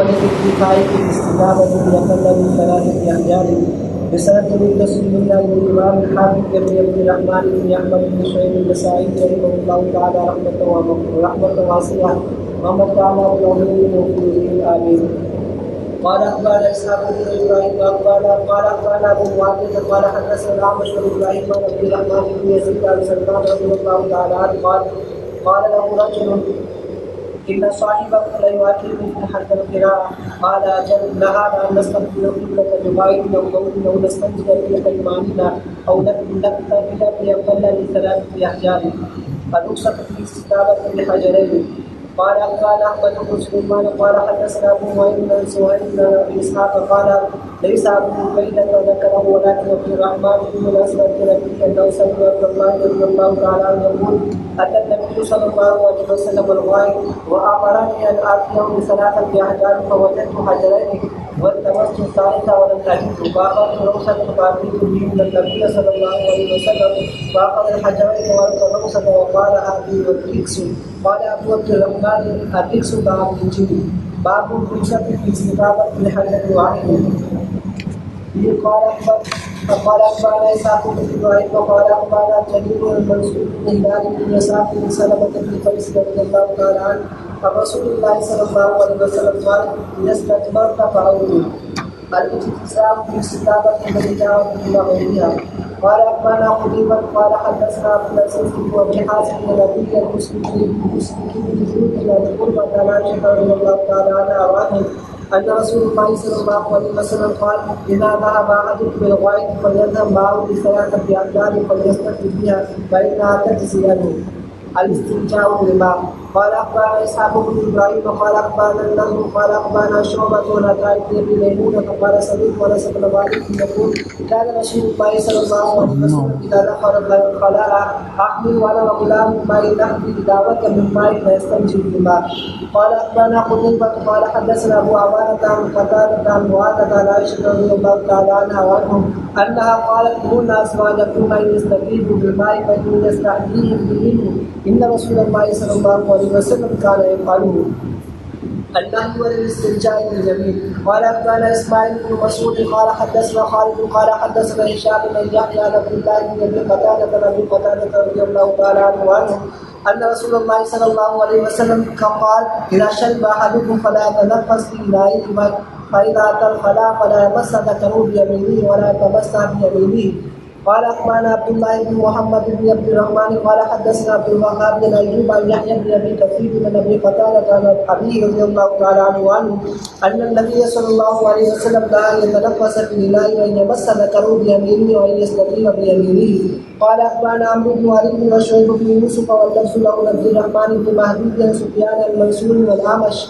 ولد الدفاع في الاستجابة بأقل من 3 أحجار بسند رسول الله بن الإمام الحافظ بن عبد الرحمن بن أحمد بن شعيب النسائي رحمه الله تعالى رحمة واسعة ومتعنا بالعلوم وفيه آمين. قال أخبرنا إسحاق بن إبراهيم قال أخبرنا أبو معاوية قال حدثنا الأعمش بن إبراهيم بن عبد الرحمن بن يزيد عن سلمان رضي الله تعالى عنه قال له رجل إن صاحبكم ليؤكلني في حد القراءة قال أجل لهذا أن نستقبل القبلة بغاية أو نستنزل في أيماننا أو نكتفي بأقل من 3 أحجار الرخصة في الاستتابة بحجرين. قال أخبرنا أحمد بن سليمان قال حدثنا أبو معين بن سهيل بن إسحاق قال ليس أبو بكير ذكره ولكن عبد الرحمن بن الأسود النبي أنه سمع عبد الله رضي الله تعالى عنه يقول أتى النبي صلى الله عليه وسلم الغائب وأمرني أن آتيه ب3 أحجار فوجدت حجرين والتمست الثالثة ولم أجده فأخذت رخصة فأتيت به من النبي صلى الله عليه وسلم فأخذ الحجرين وألقى الرخصة وقال هذه والركس. قال أبو عبد الرحمن الركس باب الجن باب الرخصة في استتابة لحجر واحد. قال أخبرنا إسحاق بن إبراهيم وقال أخبرنا جرير المنصور بن هلال بن يسار بن سلمة بن قيس رضي الله تعالى عنه عن رسول الله صلى الله عليه وسلم قال إذا استكبرت فأوله الاستفسار في استتابة الرجال إلى غيرها. قال أخبرنا قتيبة قال حدثنا عبد العزيز بن أبي حازم النبي المسلمين بن جود إلى القربة عائشة رضي الله تعالى عنها أن رسول الله صلى الله عليه وسلم قال إذا ذهب أحدكم بالغائط فليذهب معه ب3 أحجار فليستقبل بها فإنها تجزي له. الاستنجاء بالماء. قال أخبرنا إسحاق بن إبراهيم قال أخبرنا النضر قال أخبرنا شعبة ونتائج بن ميمونة فقال سمعت أنس بن مالك يقول كان رسول الله صلى الله عليه وسلم إذا دخل الخلاء أحمل وأنا غلام ماء نحمل دعوة من ماء فيستنجي بالماء. قال أخبرنا قتيبة قال حدثنا أبو عوانة عن قتادة عن معاذ عن عائشة رضي الله تعالى عنها وعنهم أنها قالت كنا أزواجكم أن يستجيبوا بالماء فإن يستحييهم منه إن رسول الله صلى الله عليه وسلم كان يفعله. النهي عن الاستنجاء باليمين. قال أخبرنا إسماعيل بن مسعود قال حدثنا خالد قال حدثنا هشام بن يحيى عن عبد الله بن أبي قتادة رضي الله تعالى عنه أن رسول الله صلى الله عليه وسلم قال إذا شرب أحدكم فلا يتنفس في إنائه فإذا أتى الخلاء فلا يمس ذكره بيمينه ولا يتمسح بيمينه. قال أخبرنا عبد الله بن محمد بن عبد الرحمن قال حدثنا عبد الوهاب بن أيوب عن يحيى بن أبي كثير بن أبي قتادة عن أبي رضي الله تعالى عنه أن النبي صلى الله عليه وسلم كان يتنفس في الإناء وأن يمس ذكره بيمينه وأن يستقيم بيمينه. قال أخبرنا عمرو بن علي وشعيب بن يوسف واللفظ له عبد الرحمن بن مهدي عن سفيان المنصور والأعمش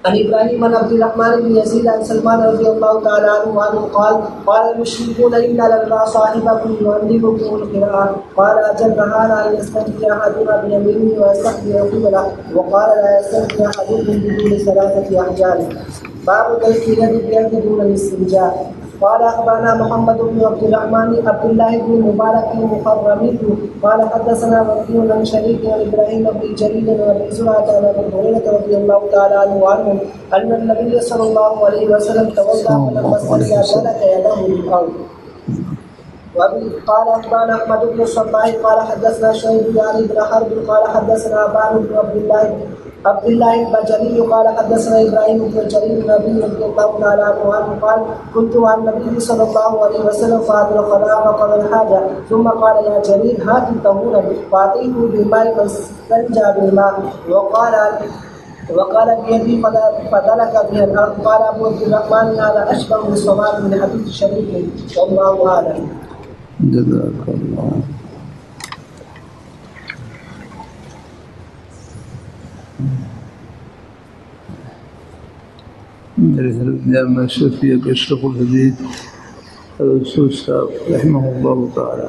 عن إبراهيم بن عبد الرحمن بن يزيد عن سلمان رضي الله تعالى عنه قال المشركون إن لنا صاحبكم يعلمكم القراءة قال أجل هذا أن يستنجي أحدنا بيمينه ويستقبل قبله وقال لا يستنجي أحدكم بدون 3 أحجار. باب ترك اليد بيد دون الاستنجاء. قال أخبرنا محمد بن عبد الله بن مبارك المخرمي قال حدثنا وكيع عن شريك عن إبراهيم بن جرير عن أبي زرعة عن أبي هريرة رضي الله تعالى عنه أن النبي صلى الله عليه وسلم توضأ فلما استنجى سلك يده للأرض. قال أخبرنا أحمد بن الصباح قال حدثنا شعيب يعني بن حرب قال حدثنا أبان بن عبد الله البجلي قال حدثنا إبراهيم بن جرير النبي رضي الله تعالى عنه قال كنت مع النبي صلى الله عليه وسلم فأتى الخلاء وقضى الحاجة ثم قال يا جرير هات طهورا فأعطيته بالماء فاستنجى بالماء وقال بيدي فدلك بها الأرض. قال أبو عبد الرحمن هذا أشبه بالصواب من حديث شريك والله أعلم. جزاك الله. الإمام الشافعي أشرف الحديث الأستاذ الشافعي رحمه الله تعالى.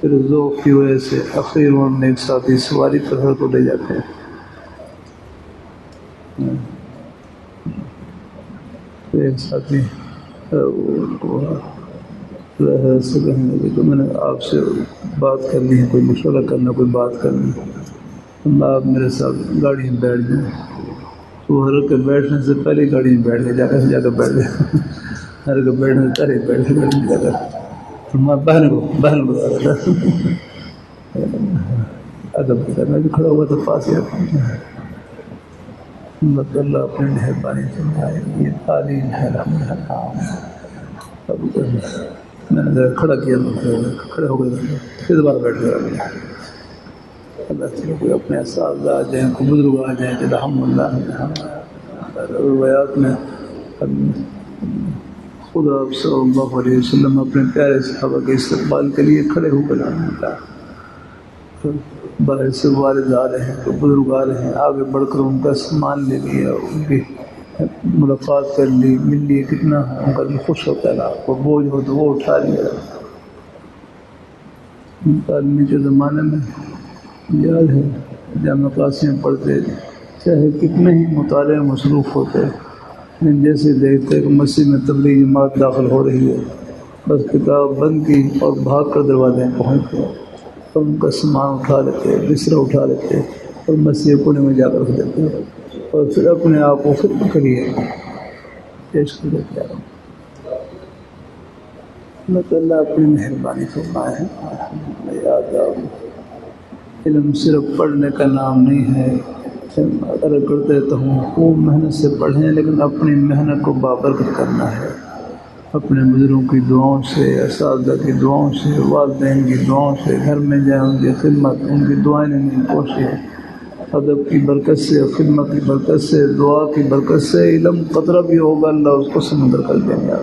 پھر ذوق کی وجہ سے اخیر میں ایک ساتھی سواری پر ہر کو لے جاتے ہیں. ایک ساتھی سے کہنے لگے کہ میں نے آپ سے بات کرنی ہے، کوئی مشورہ کرنا، کوئی بات کرنی ہے، آپ میرے ساتھ گاڑی میں بیٹھ جائیں. تو ہر کے بیٹھنے سے پہلے گاڑی میں بیٹھ گئے، جا کر بیٹھ گئے. ہر کے بیٹھنے سے پہلے بیٹھ گئے گاڑی میں جا کر. میں بہن کو بتا رہا تھا، ادب میں بھی کھڑا ہوا تھا پاس. اللہ اپنی مہربانی فرمائے، یہ تعلیم ہے. میں نے کھڑا کیا، کھڑے ہو گئے، پھر دوبارہ بیٹھ گیا. اللہ سے کوئی اپنے اساتذہ آ جائیں، کوئی بزرگ آ جائیں، الحمد للہ روایات میں خدا صلی اللہ علیہ وسلم اپنے پیارے صحابہ کے استقبال کے لیے کھڑے ہو کر باہر سے والد آ رہے ہیں، تو بزرگ آ رہے ہیں، آگے بڑھ کر ان کا سامان لے لیا، ان کی ملاقات کر لی، مل لی. کتنا ان کا بھی خوش ہوتا ہے، وہ بوجھ ہو تو وہ اٹھا لیا. تعلیمی کے زمانے میں یاد ہے جامعہ کلاسیں پڑھتے، چاہے کتنے ہی مطالعے مصروف ہوتے، لیکن جیسے دیکھتے کہ مسجد میں تبلیغی جماعت داخل ہو رہی ہے، بس کتاب بند کی اور بھاگ کر دروازے میں پہنچ گئے. ان کا سامان اٹھا لیتے، بستر اٹھا لیتے اور مسجد کونے میں جا کر رکھ دیتے، اور پھر اپنے آپ کو خود کے لیے پیش کر دیتے. اللہ تعالیٰ اپنی مہربانی فرمائے. یاد علم صرف پڑھنے کا نام نہیں ہے. اگر کرتے تو ہوں خوب محنت سے پڑھیں، لیکن اپنی محنت کو بابرکت کرنا ہے. اپنے بزرگوں کی دعاؤں سے، اساتذہ کی دعاؤں سے، والدین کی دعاؤں سے، گھر میں جائیں ان کی خدمت، ان کی دعائیں لینے کی کوشش، ادب کی برکت سے، خدمت کی برکت سے، دعا کی برکت سے علم قطرہ بھی ہوگا، اللہ اس کو سمندر کر دیں گے.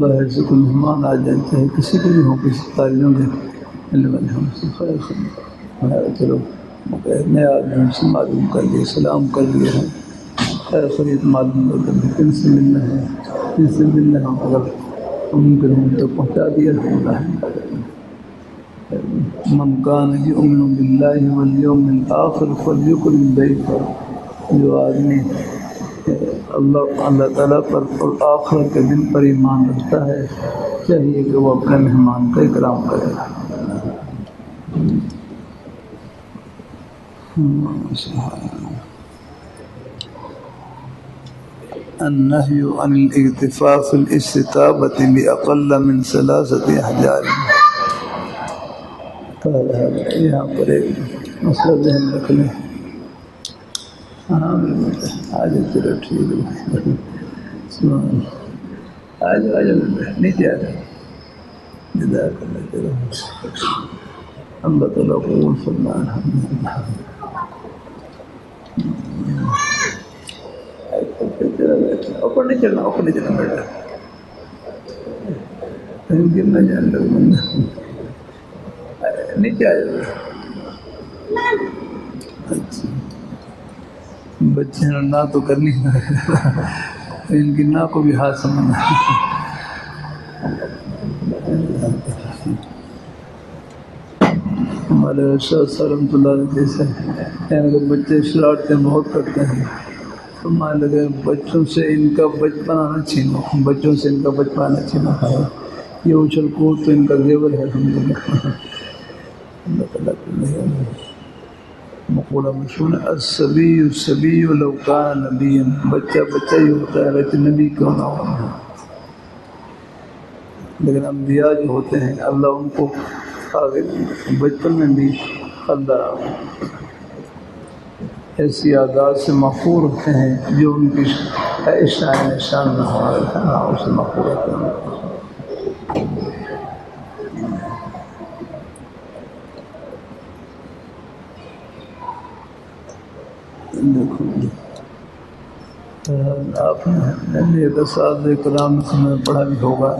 باہر سے کوئی مہمان آ جائیں، چاہے کسی کو بھی ہو، کسی تعلیم کے ہم سے چلو نیا آدمی سے معلوم کر لیے، سلام کر لیے ہیں، خیر خرید معلوم کر دیں، کن سے ملنا ہے، کن سے ملنا ہے، اگر ممکن ہو تو پہنچا دیا. من کان یؤمن باللہ والیوم الآخر فلیکرم ضیفہ. جو آدمی اللہ تعالیٰ پر اور آخرت کے دن پر ایمان رکھتا ہے، چاہیے کہ وہ اپنے مہمان کا اکرام کرے. النهی عن الاکتفاء فی الاستطابة بأقل من 3 احجار. یہاں پر ایک مسئلہ ذہن رکھ لیں. ہاں آج چلو ٹھیک ہے، آج نیچے آ جائے. جزاک اللہ. چلو اللہ تعالیٰ قبول فرمائے. اوپر نہیں چلنا، اوپر نہیں چلنا بیٹا، کہیں گرنا جان لوگ بندہ. نیچے آ جاؤ. اچھا بچے نے نہ تو کرنی ہے، ان کی نہ کو بھی ہاتھ سمجھنا. ہمارے ارشاد رحمۃ اللہ علیہ جیسے کہ بچے شرارتیں بہت کرتے ہیں، تو مان لگے بچوں سے ان کا بچپنا نہ چھینو، بچوں سے ان کا بچپنا نہ چھینو. یہ اچھل کود تو ان کا زیور ہے. اللہ تعالیٰ کی مقولہ مشہور ہے، الصبی الصبی لو کان نبیا. بچہ بچہ ہی ہوتا ہے اگرچہ نبی کیوں نہ ہو. لیکن انبیاء جو ہوتے ہیں اللہ ان کو آگے بچپن میں بھی اللہ ایسی عادات سے محفوظ رکھتے ہیں جو ان کی شان نہ ہو، اس سے محفوظ رکھتے ہیں. دیکھو آپ نے رسالہ کرام میں پڑھا بھی ہوگا،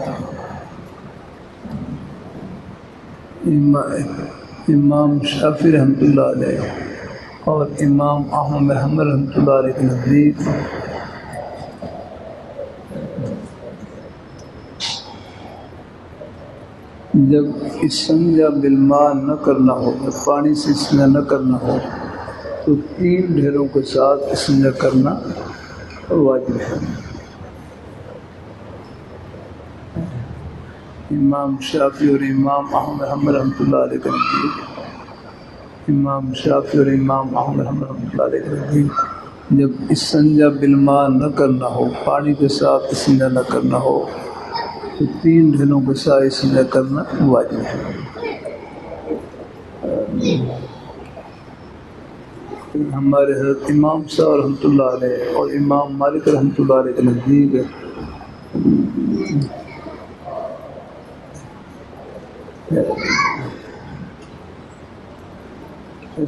امام شافعی رحمۃ اللہ علیہ اور امام احمد بن حنبل رحمۃ اللہ علیہ کے نزدیک جب استنجا بالماء نہ کرنا ہو، جب پانی سے استنجا نہ کرنا ہو تو 3 ڈھیروں کے ساتھ استنجا کرنا واجب ہے۔ امام شافعی اور امام احمد بن حنبل رحمۃ اللہ علیہ کے نزدیک، امام شافعی اور امام احمد بن حنبل رحمۃ اللہ علیہ کے نزدیک جب استنجا بالماء نہ کرنا ہو، پانی کے ساتھ استنجا نہ کرنا ہو تو 3 ڈھیروں کے ساتھ استنجا کرنا واجب ہے۔ ہمارے حضرت امام صاحب رحمۃ اللہ علیہ اور امام مالک رحمۃ اللہ علیہ کے نزدیک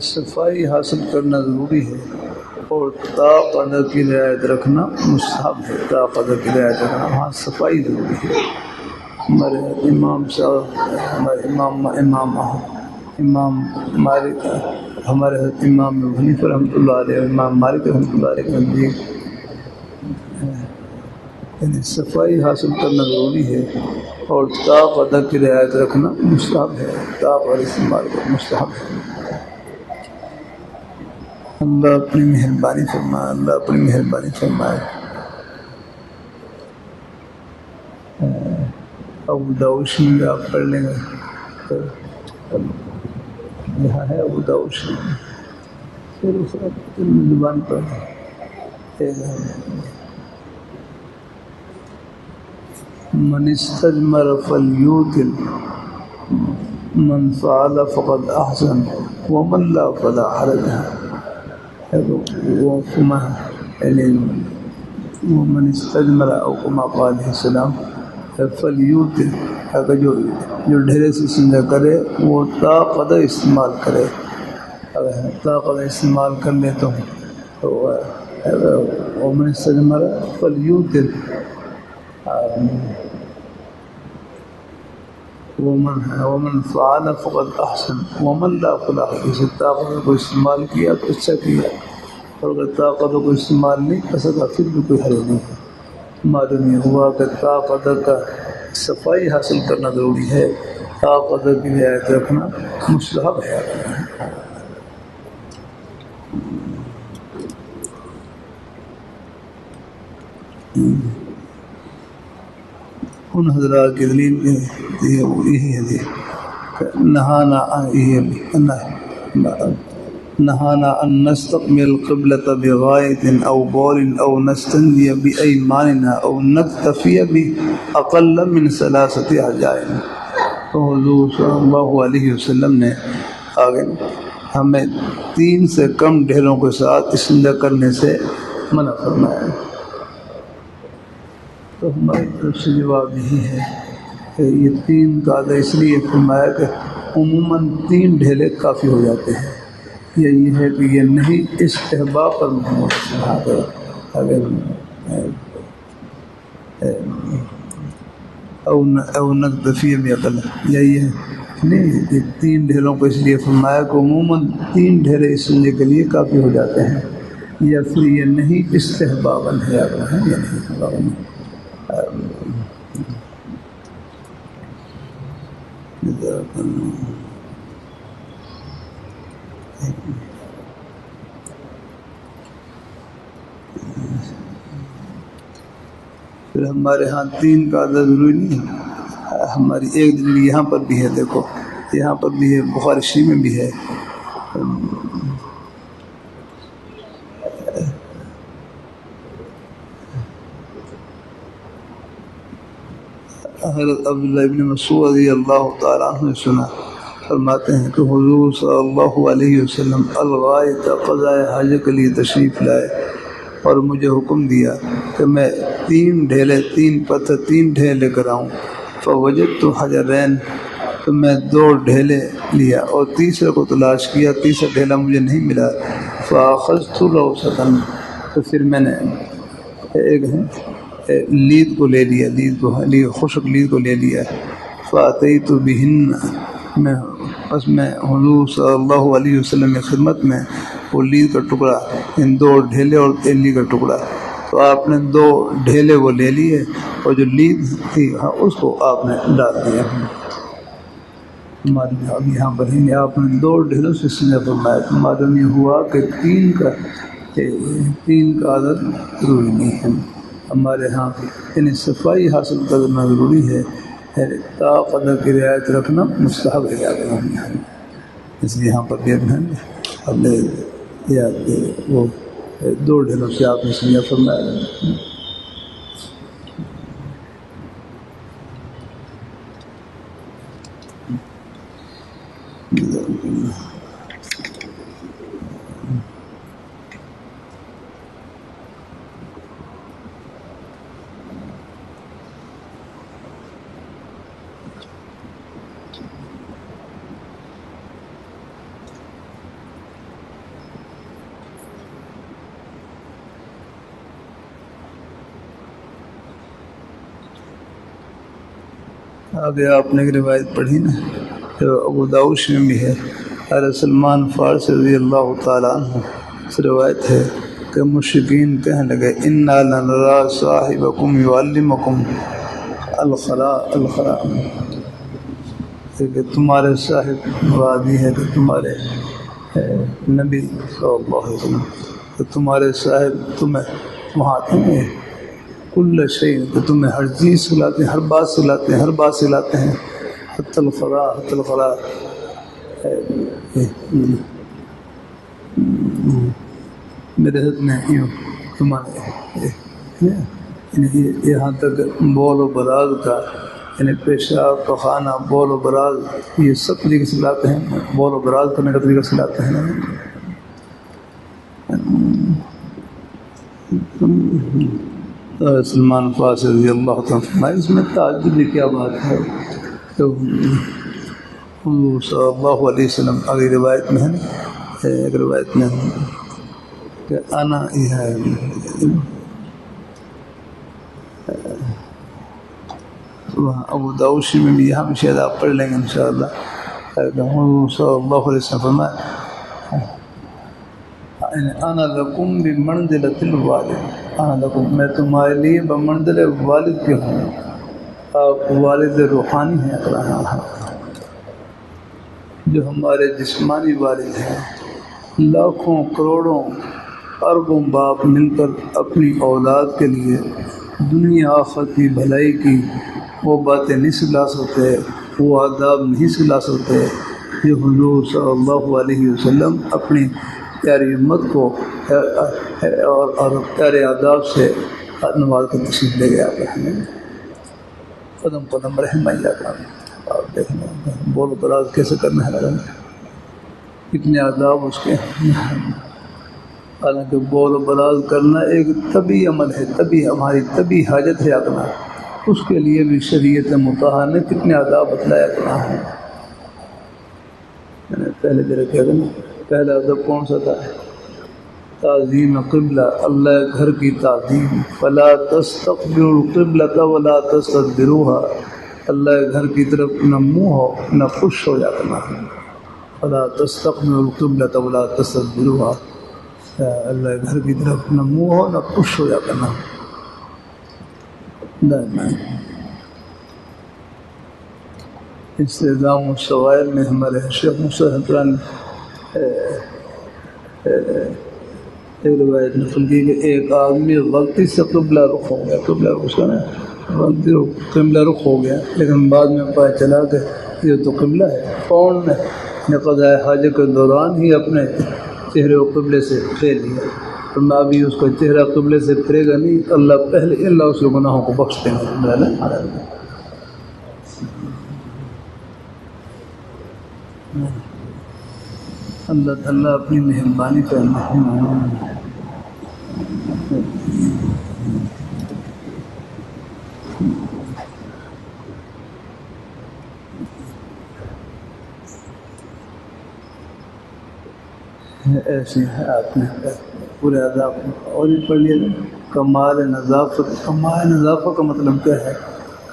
صفائی حاصل کرنا ضروری ہے اور طاق ادا کی رعایت رکھنا مستحب ہے۔ طاق ادا کی رعایت رکھنا، ہاں صفائی ضروری ہے۔ ہمارے امام صاحب، ہمارے امام مالک، ہمارے حضرت امام ابو حنیفہ رحمۃ اللہ علیہ اور امام مالک رحمۃ اللہ علیہ کے نزدیک یعنی صفائی حاصل کرنا ضروری ہے اور طاق ادا کی رعایت رکھنا مستحب ہے۔ طاق اور استعمال کا مستحب ہے۔ اللہ اپنی مہربانی فرمائے، اللہ اپنی مہربانی فرمائے۔ ابو داؤد میں آپ پڑھ لیں گے، یہاں ہے ابو داؤد پھر اس زبان پر من استجمر فلیوتر من فعل فقد احسن ومن لا فلا حرج ومن استجمر او كما قال علیہ السلام فلیوتر، اگر جو ڈھیرے سے استنجا کرے وہ طاق ادا استعمال کرے، اگر طاق ادا استعمال کر لے تو ومن استجمر فلیوتر ومن فعل فقد احسن ومن لا فلا حرج، اسے طاقت کو استعمال کیا تو اچھا کیا، اور اگر طاقت کو استعمال نہیں کر سکا پھر بھی کوئی حرج نہیں ہے۔ معلوم یہ ہوا کہ طاقت کا صفائی حاصل کرنا ضروری ہے، طاقت کی رعایت رکھنا مستحب ہے۔ ان حضرات کی دلیل یہی ہے نہانا ان نستقبل القبلة بغائط او بول او نستنجي بأيماننا او نكتفي بأقل من 3 احجار۔ تو حضور صلی اللہ علیہ وسلم نے آگے ہمیں 3 سے کم ڈھیروں کے ساتھ استنجا کرنے سے منع فرمایا۔ تو ہماری طرف سے جواب یہی ہے کہ یہ 3 کا ادا اس لیے فرمایا کہ عموماً 3 ڈھیلے کافی ہو جاتے ہیں، یا یہ ہے کہ یہ نہیں استحباب پر محمد اگر او نکتفی بأقل، یا یہ نہیں کہ 3 ڈھیروں کو اس لیے فرمایا کہ عموماً 3 ڈھیرے استنجے کے لیے کافی ہو جاتے ہیں، یا پھر یہ نہیں استحباباً ہے، یا نہیں پھر ہمارے ہاں 3 کا عدد ضروری نہیں ہے۔ ہماری ایک دلیل یہاں پر بھی ہے، دیکھو یہاں پر بھی ہے، بخاری شریف میں بھی ہے۔ حضرت عبداللہ ابن مسعود رضی اللہ تعالیٰ عنہ نے سنا، فرماتے ہیں کہ حضور صلی اللہ علیہ وسلم الغائط قضاء حاجت کے لیے تشریف لائے اور مجھے حکم دیا کہ میں 3 ڈھیلے لے کر آؤں۔ فوجدت حجرین، تو میں 2 ڈھیلے لیا اور تیسرے کو تلاش کیا، تیسرا ڈھیلا مجھے نہیں ملا۔ فاخذت روثۃ، تو پھر میں نے ایک ہے لید کو لے لیا، لید کو خشک لید کو لے لیا، فاتیت بہن میں بس میں حضور صلی اللہ علیہ وسلم کی خدمت میں وہ لید کا ٹکڑا، ان 2 ڈھیلے اور تیلی کا ٹکڑا، تو آپ نے 2 ڈھیلے وہ لے لیے اور جو لید تھی اس کو آپ نے ڈال دیا۔ اب یہاں پر ہی آپ نے 2 ڈھیلوں سے سنے فرمایا، تو معلوم یہ ہوا کہ 3 کا عدد ضروری نہیں ہے ہمارے ہاں، یعنی صفائی حاصل کرنا ضروری ہے، تا قدر کی رعایت رکھنا مستحب ہے یاد رکھنا ہے۔ اس لیے یہاں پر بھی اب وہ 2 ڈھیلوں سے آپ نے سنیا فرمایا۔ آگے آپ نے ایک روایت پڑھی نا جو ابو داؤد میں بھی ہے، حضرت سلمان فارسی رضی اللہ تعالیٰ عنہ سے روایت ہے کہ مشرکین کہنے لگے انا لنرا صاحبکم یعلمکم الخلاء کہ تمہارے صاحب مرادی ہے کہ تمہارے نبی صلی اللہ علیہ وسلم کہ تمہارے صاحب تمہیں وہاں کل شیء کہ تمہیں ہر چیز سکھلاتے ہیں، ہر بات سکھلاتے ہیں حتی الخلاء میرے حد میں یوں تمہارے یہاں تک بول و براز کا، یعنی پیشاب پخانہ، بول و براز، یہ سب طریقے سکھلاتے ہیں، بول و براز کرنے کا طریقہ سکھلاتے ہیں۔ سلمان فارسی رضی اللہ تعالیٰ، اس میں تعجب کی کیا بات ہے تو حضور صلی اللہ علیہ وسلم اگلی روایت میں ہے، ایک روایت میں کہ انا ابو داؤد میں بھی، یہاں بھی شاید آپ پڑھ لیں گے انشاءاللہ، حضور صلی اللہ علیہ وسلم فرمایا انا لکم بمنزلۃ الوالد، انا لکم میں تمہارے لیے بمنزل والد کے ہوں، آپ والد روحانی ہیں اقرا، جو ہمارے جسمانی والد ہیں، لاکھوں کروڑوں اربوں باپ مل کر اپنی اولاد کے لیے دنیا آخرت کی بھلائی کی وہ باتیں نہیں سکھلا سکتے، وہ آداب نہیں سکھلا سکتے جو حضور صلی اللہ علیہ وسلم اپنی پیاری امت کو اور پیارے آداب سے نواز کا تشریف لے گیا کرتے ہیں، قدم قدم رحمہ کا آپ دیکھنا بول و براز کیسے کرنا ہے، کتنے آداب اس کے ہیں۔ حالانکہ بول و براز کرنا ایک طبی عمل ہے، ہماری طبی حاجت ہے اپنا، اس کے لیے بھی شریعت مطہرہ نے کتنے آداب بتلایا کرنا ہے۔ پہلے ذرا کہہ دیں، پہلا ادب کون سا تھا؟ تعظیم قبلہ، اللہ گھر کی تعظیم، فلا تستقبلوا القبلۃ ولا تستدبروها، اللہ گھر کی طرف نہ منہ ہو نہ خوش ہو جانا، فلا تستقبلوا القبلۃ ولا تستدبروها، اللہ گھر کی طرف نہ منہ ہو نہ خوش ہو جانا۔ استعظام الشوائر میں ہمارے شیخ موسیٰ حضران ایک روایت نقل کی کہ ایک آدمی غلطی سے قبلہ رخ ہو گیا، قبلہ رخ کا نا غلطی قبلہ رخ ہو گیا، لیکن بعد میں پتہ چلا کہ یہ تو قبلہ ہے، فون نے قضاء حاجت کے دوران ہی اپنے چہرے و قبلے سے پھیر لیا، تو نہ بھی اس کا چہرہ قبلے سے پھرے گا نہیں، اللہ پہلے اللہ اس کے گناہوں کو بخش دیں گے۔ اللہ تعالیٰ اپنی مہربانی کرنا۔ ایسے ہے آپ نے پورے عذاب اور بھی پڑھ لیا کمال نظافت کا مطلب کیا ہے؟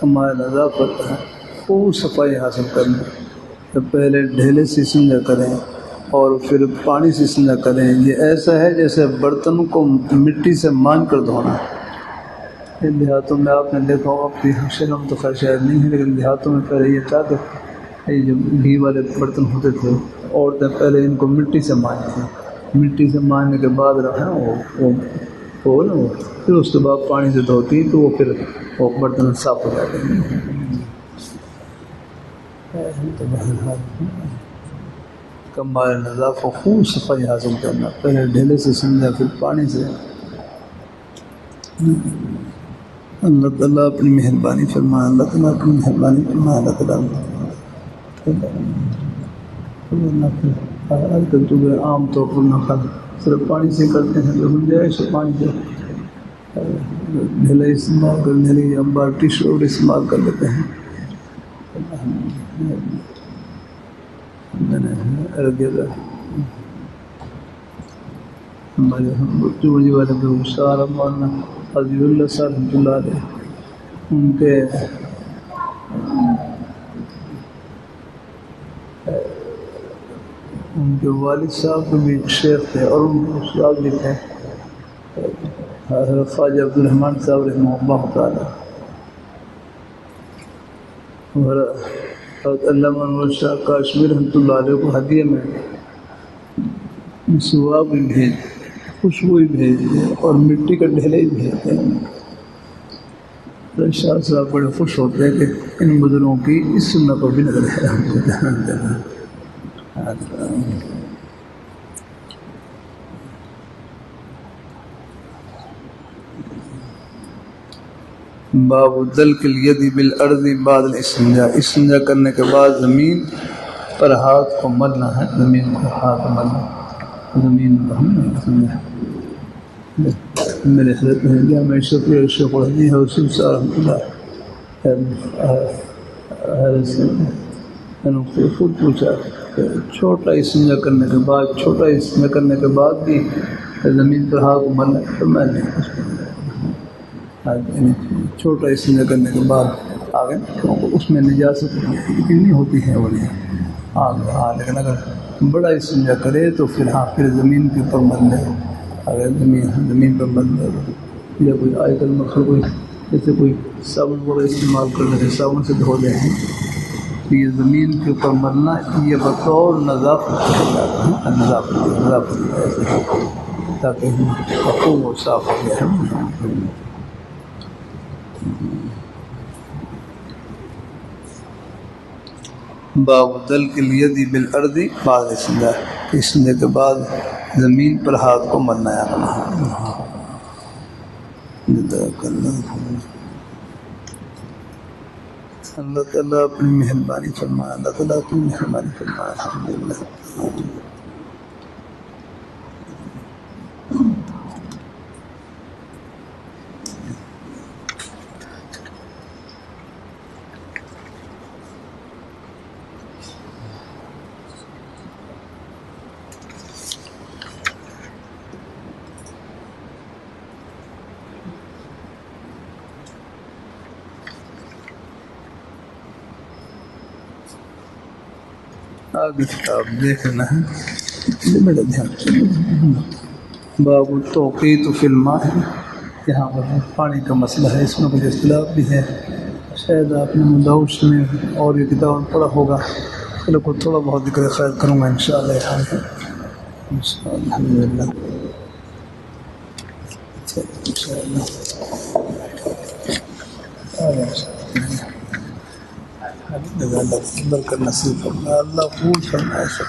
کمال نظافت ہے خوب صفائی حاصل کرنا، تو پہلے ڈھیلے سے استنجا کریں اور پھر پانی سے استنجا کریں۔ یہ ایسا ہے جیسے برتن کو مٹی سے مان کر دھونا۔ دیہاتوں میں آپ نے دیکھا ہوگا، شہروں میں تو خیر شاید نہیں ہے، لیکن دیہاتوں میں پہلے یہ تھا کہ یہ جو گھی والے برتن ہوتے تھے، عورتیں پہلے ان کو مٹی سے مانجتی تھیں، مٹی سے مانجنے کے بعد رہا وہ پھر اس کے بعد پانی سے دھوتی تو وہ پھر وہ برتن صاف ہو جاتے ہیں۔ کمال نظافت خوب صفائی حاصل کرنا، پہلے ڈھیلے سے سمجھا پھر پانی سے۔ اللہ تعالیٰ اپنی مہربانی فرمائے، اللہ تعالیٰ اپنی مہربانی فرمائے، اللہ تعالیٰ آج کل تو عام طور پر نہ صرف پانی سے کرتے ہیں، تو گنجائش ہے پانی سے ڈھیلا استعمال کرنے لگے، ہم بالٹی شور استعمال کر لیتے ہیں۔ ہمارے چوڑی والے سارا مولانا حضی اللہ صاحب رحمۃ اللہ علیہ، ان کے والد صاحب کو بھی شیخ تھے اور ان کے استاد بھی تھے، حضرت خواجہ عبد الرحمن صاحب رحمہ اللہ تعالیٰ، اور حضرت علامہ انور شاہ کاشمیری رحمۃ اللہ علیہ کو ہدیے میں مسواک بھی بھیج، خوشبو بھی بھیج دیے اور مٹی کا ڈھیلے بھی بھیجتے ہیں۔ شاہ صاحب بڑے خوش ہوتے ہیں کہ ان بزرگوں کی اس سنت پر بھی نظر ہے۔ باب دلک الید بالارض بعد الاستنجاء، استنجا کرنے کے بعد زمین پر ہاتھ کو ملنا ہے، زمین کو ہاتھ ملنا، زمین کو ہم میرے حضرت جامع شفیع شیخ الحدیث حسین صاحب رحمۃ اللہ حضرت سے خود پوچھا کہ چھوٹا استنجا کرنے کے بعد بھی زمین پر ہاتھ ملنا ہے، تو میں نے چھوٹا استنجا کرنے کے بعد آگے اس میں نجاست اتنی ہوتی ہے وہ نہیں، لیکن اگر بڑا استنجا کرے تو پھر زمین کے اوپر مل لے، اگر زمین پر مل لے یا کوئی آج کل مخصوص کوئی جیسے کوئی صابن وغیرہ استعمال کر لیتے ہیں، صابن سے دھو لیں تو یہ زمین کے اوپر ملنا یہ بطور نظافت تاکہ خوب و صاف ہو جائے۔ باب دلک الید بالارض بعد الاستنجاء، استنجا کے بعد زمین پر ہاتھ کو ملنا ہے۔ اللہ تعالیٰ اپنی مہربانی فرمائے، اللہ تعالیٰ اپنی مہربانی فرمائے، الحمدللہ۔ آگے کتاب دیکھنا ہے، بڑا دھیان سے۔ باب التوقیت فی الماء، یہاں پر پانی کا مسئلہ ہے، اس میں کچھ اختلاف بھی ہے، شاید آپ نے مدوش میں اور یہ کتاب پڑھا ہوگا، لیکن تھوڑا بہت ذکر خیر کروں گا انشاءاللہ یہاں پر انشاءاللہ۔ الحمدللہ اللہ برکت نصیب فرمائے، اللہ قبول فرمائے سب۔